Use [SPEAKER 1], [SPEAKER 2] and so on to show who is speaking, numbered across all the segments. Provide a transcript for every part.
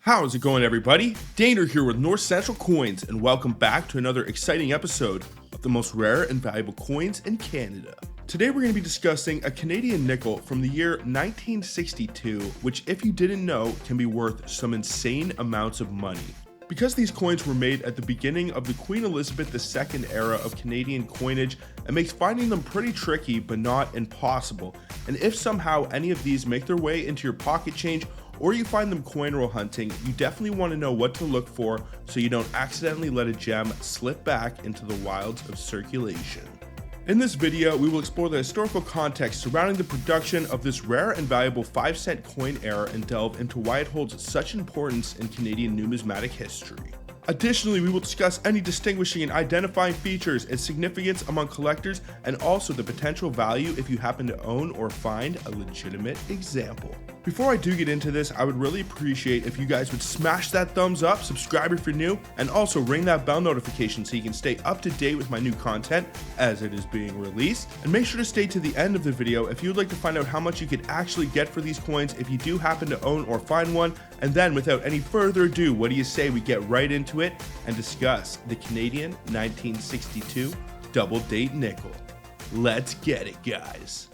[SPEAKER 1] How's it going, everybody? Daner here with North Central Coins, and welcome back to another exciting episode of the most rare and valuable coins in Canada. Today we're going to be discussing a Canadian nickel from the year 1962, which, if you didn't know, can be worth some insane amounts of money. Because these coins were made at the beginning of the Queen Elizabeth II era of Canadian coinage, it makes finding them pretty tricky but not impossible. And if somehow any of these make their way into your pocket change, or you find them coin roll hunting, you definitely want to know what to look for so you don't accidentally let a gem slip back into the wilds of circulation. In this video, we will explore the historical context surrounding the production of this rare and valuable 5-cent coin era and delve into why it holds such importance in Canadian numismatic history. Additionally, we will discuss any distinguishing and identifying features, its significance among collectors, and also the potential value if you happen to own or find a legitimate example. Before I do get into this, I would really appreciate if you guys would smash that thumbs up, subscribe if you're new, and also ring that bell notification so you can stay up to date with my new content as it is being released. And make sure to stay to the end of the video if you would like to find out how much you could actually get for these coins if you do happen to own or find one. And then, without any further ado, what do you say we get right into it and discuss the Canadian 1962 double date nickel? Let's get it, guys.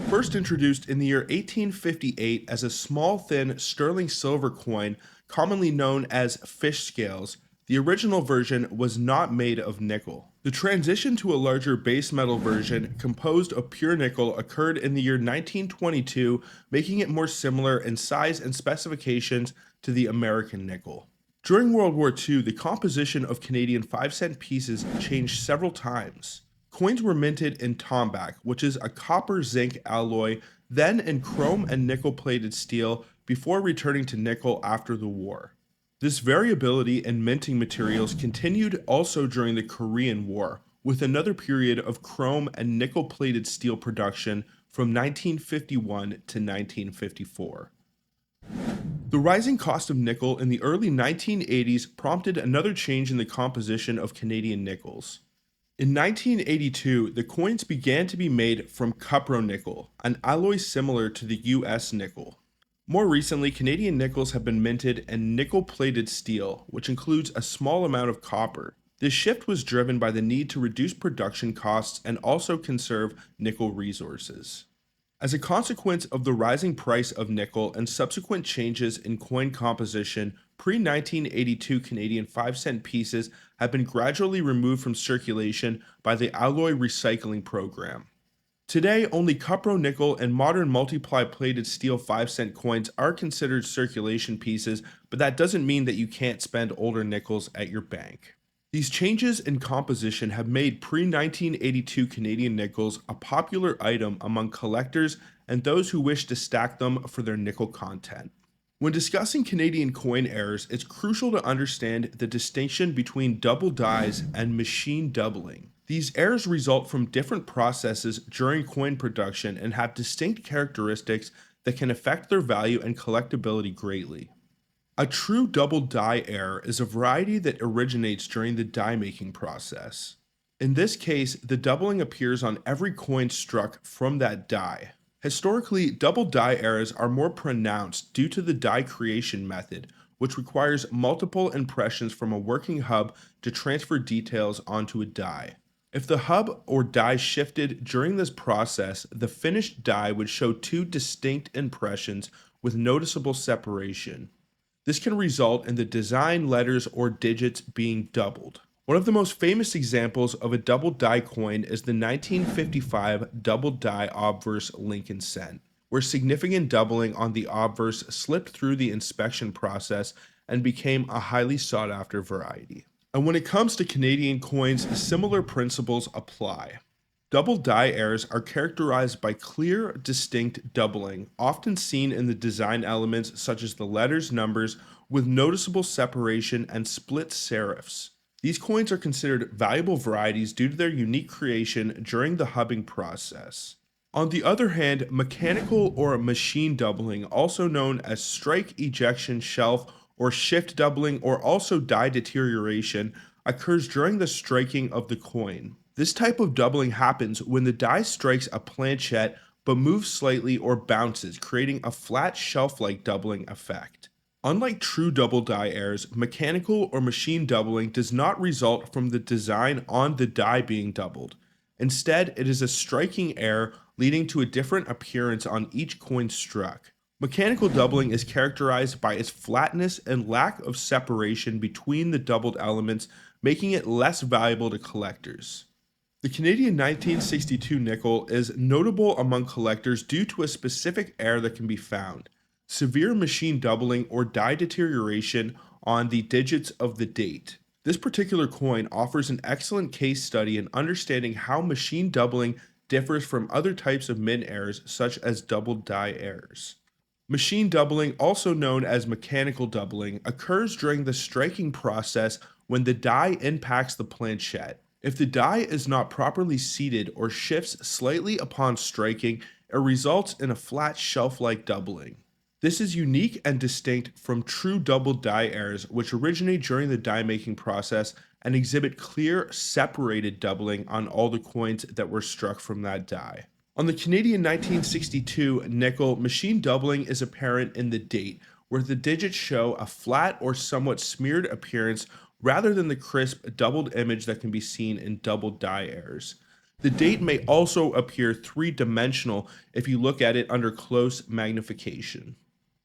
[SPEAKER 1] First introduced in the year 1858 as a small, thin sterling silver coin commonly known as fish scales, the original version was not made of nickel. The transition to a larger base metal version composed of pure nickel occurred in the year 1922, making it more similar in size and specifications to the American nickel. During World War II, the composition of Canadian 5-cent pieces changed several times. Coins were minted in tombac, which is a copper-zinc alloy, then in chrome and nickel-plated steel, before returning to nickel after the war. This variability in minting materials continued also during the Korean War, with another period of chrome and nickel-plated steel production from 1951 to 1954. The rising cost of nickel in the early 1980s prompted another change in the composition of Canadian nickels. In 1982, the coins began to be made from cupronickel, an alloy similar to the US nickel. More recently, Canadian nickels have been minted in nickel-plated steel, which includes a small amount of copper. This shift was driven by the need to reduce production costs and also conserve nickel resources. As a consequence of the rising price of nickel and subsequent changes in coin composition, pre-1982 Canadian 5-cent pieces have been gradually removed from circulation by the Alloy Recycling Program. Today, only cupronickel and modern multiply-plated steel 5-cent coins are considered circulation pieces, but that doesn't mean that you can't spend older nickels at your bank. These changes in composition have made pre-1982 Canadian nickels a popular item among collectors and those who wish to stack them for their nickel content. When discussing Canadian coin errors, it's crucial to understand the distinction between double dies and machine doubling. These errors result from different processes during coin production and have distinct characteristics that can affect their value and collectability greatly. A true double die error is a variety that originates during the die making process. In this case, the doubling appears on every coin struck from that die. Historically, double die errors are more pronounced due to the die creation method, which requires multiple impressions from a working hub to transfer details onto a die. If the hub or die shifted during this process, the finished die would show two distinct impressions with noticeable separation. This can result in the design letters or digits being doubled. One of the most famous examples of a double die coin is the 1955 double die obverse Lincoln cent, where significant doubling on the obverse slipped through the inspection process and became a highly sought after variety. And when it comes to Canadian coins, similar principles apply. Double die errors are characterized by clear, distinct doubling, often seen in the design elements such as the letters, numbers, with noticeable separation and split serifs. These coins are considered valuable varieties due to their unique creation during the hubbing process. On the other hand, mechanical or machine doubling, also known as strike ejection shelf or shift doubling, or also die deterioration, occurs during the striking of the coin. This type of doubling happens when the die strikes a planchette but moves slightly or bounces, creating a flat shelf-like doubling effect. Unlike true double die errors, mechanical or machine doubling does not result from the design on the die being doubled. Instead, it is a striking error leading to a different appearance on each coin struck. Mechanical doubling is characterized by its flatness and lack of separation between the doubled elements, making it less valuable to collectors. The Canadian 1962 nickel is notable among collectors due to a specific error that can be found: severe machine doubling or die deterioration on the digits of the date. This particular coin offers an excellent case study in understanding how machine doubling differs from other types of mint errors such as double die errors. Machine doubling, also known as mechanical doubling, occurs during the striking process when the die impacts the planchette. If the die is not properly seated or shifts slightly upon striking, it results in a flat shelf-like doubling. This is unique and distinct from true double die errors, which originate during the die making process and exhibit clear, separated doubling on all the coins that were struck from that die. On the Canadian 1962 nickel, machine doubling is apparent in the date, where the digits show a flat or somewhat smeared appearance rather than the crisp doubled image that can be seen in double die errors. The date may also appear three-dimensional if you look at it under close magnification.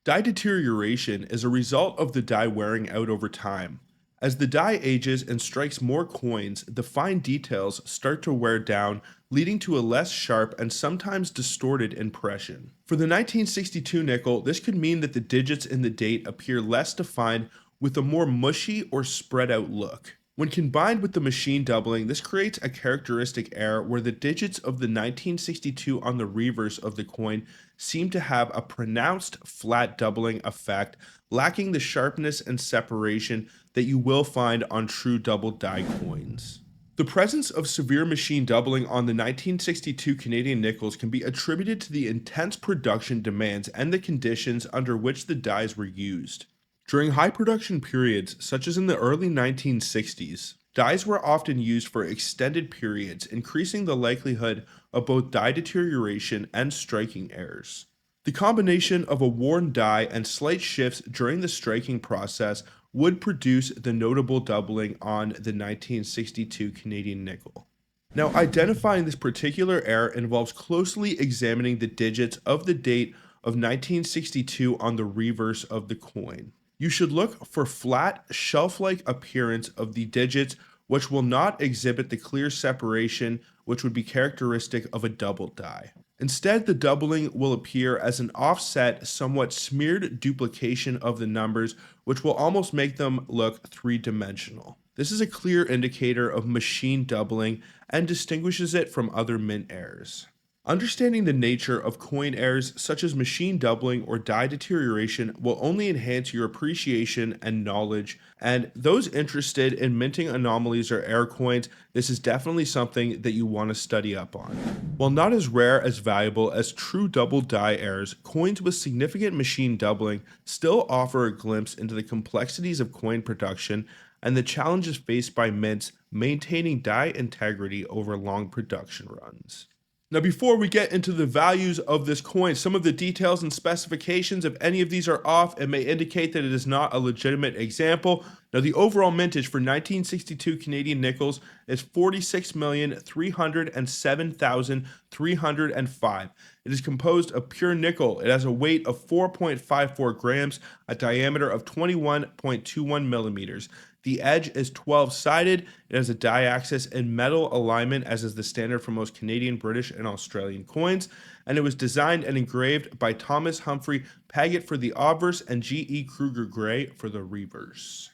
[SPEAKER 1] Die deterioration is a result of the die wearing out over time. As the die ages and strikes more coins, the fine details start to wear down, leading to a less sharp and sometimes distorted impression. For the 1962 nickel, this could mean that the digits in the date appear less defined with a more mushy or spread out look. When combined with the machine doubling, this creates a characteristic error where the digits of the 1962 on the reverse of the coin seem to have a pronounced flat doubling effect, lacking the sharpness and separation that you will find on true double die coins. The presence of severe machine doubling on the 1962 Canadian nickels can be attributed to the intense production demands and the conditions under which the dies were used. During high production periods, such as in the early 1960s, dies were often used for extended periods, increasing the likelihood of both die deterioration and striking errors. The combination of a worn die and slight shifts during the striking process would produce the notable doubling on the 1962 Canadian nickel. Now, identifying this particular error involves closely examining the digits of the date of 1962 on the reverse of the coin. You should look for flat, shelf-like appearance of the digits which will not exhibit the clear separation which would be characteristic of a double die. Instead, the doubling will appear as an offset, somewhat smeared duplication of the numbers, which will almost make them look three-dimensional. This is a clear indicator of machine doubling and distinguishes it from other mint errors. Understanding the nature of coin errors such as machine doubling or die deterioration will only enhance your appreciation and knowledge, and those interested in minting anomalies or error coins, this is definitely something that you want to study up on. While not as rare as valuable as true double die errors, coins with significant machine doubling still offer a glimpse into the complexities of coin production and the challenges faced by mints maintaining die integrity over long production runs. Now, before we get into the values of this coin, some of the details and specifications, if any of these are off, it may indicate that it is not a legitimate example. Now, the overall mintage for 1962 Canadian nickels is 46,307,305. It is composed of pure nickel. It has a weight of 4.54 grams, a diameter of 21.21 millimeters. The edge is 12-sided. It has a die axis in metal alignment, as is the standard for most Canadian, British, and Australian coins. And it was designed and engraved by Thomas Humphrey Paget for the obverse and G.E. Kruger Gray for the reverse.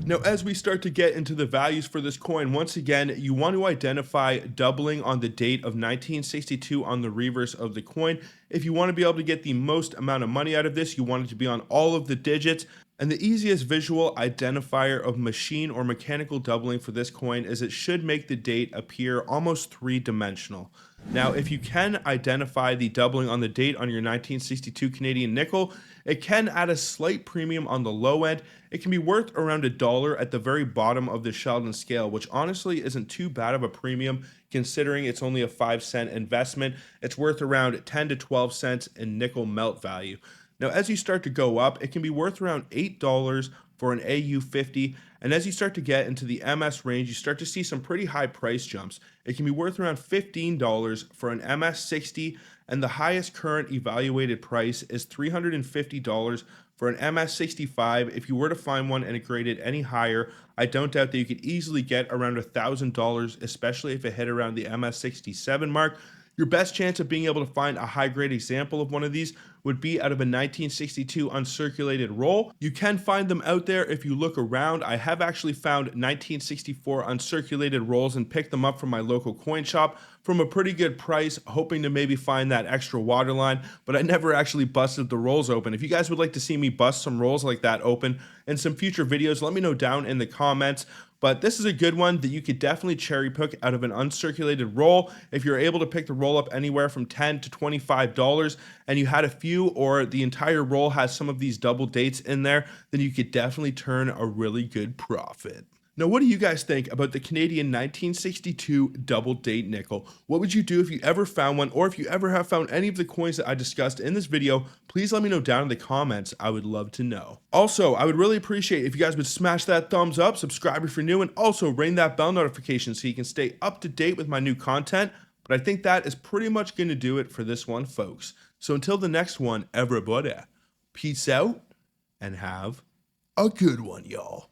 [SPEAKER 1] Now, as we start to get into the values for this coin, once again, you want to identify doubling on the date of 1962 on the reverse of the coin. If you want to be able to get the most amount of money out of this, you want it to be on all of the digits. And the easiest visual identifier of machine or mechanical doubling for this coin is it should make the date appear almost three-dimensional. Now, if you can identify the doubling on the date on your 1962 Canadian nickel, It can add a slight premium on the low end. It can be worth around $1 at the very bottom of the Sheldon scale, which honestly isn't too bad of a premium considering it's only a 5-cent investment. It's worth around 10 to 12 cents in nickel melt value. Now, as you start to go up, it can be worth around $8 for an AU50, and as you start to get into the MS range, you start to see some pretty high price jumps. It can be worth around $15 for an MS60, and the highest current evaluated price is $350 for an MS65. If you were to find one and it graded any higher, I don't doubt that you could easily get around $1,000, especially if it hit around the MS67 mark. Your best chance of being able to find a high grade example of one of these would be out of a 1962 uncirculated roll. You can find them out there if you look around. I have actually found 1964 uncirculated rolls and picked them up from my local coin shop from a pretty good price, hoping to maybe find that extra waterline, but I never actually busted the rolls open. If you guys would like to see me bust some rolls like that open in some future videos, let me know down in the comments. But this is a good one that you could definitely cherry pick out of an uncirculated roll. If you're able to pick the roll up anywhere from $10 to $25 and you had a few or the entire roll has some of these double dates in there, then you could definitely turn a really good profit. Now, what do you guys think about the Canadian 1962 double date nickel? What would you do if you ever found one, or if you ever have found any of the coins that I discussed in this video? Please let me know down in the comments. I would love to know. Also, I would really appreciate if you guys would smash that thumbs up, subscribe if you're new, and also ring that bell notification so you can stay up to date with my new content. But I think that is pretty much going to do it for this one, folks. So until the next one, everybody, peace out and have a good one, y'all.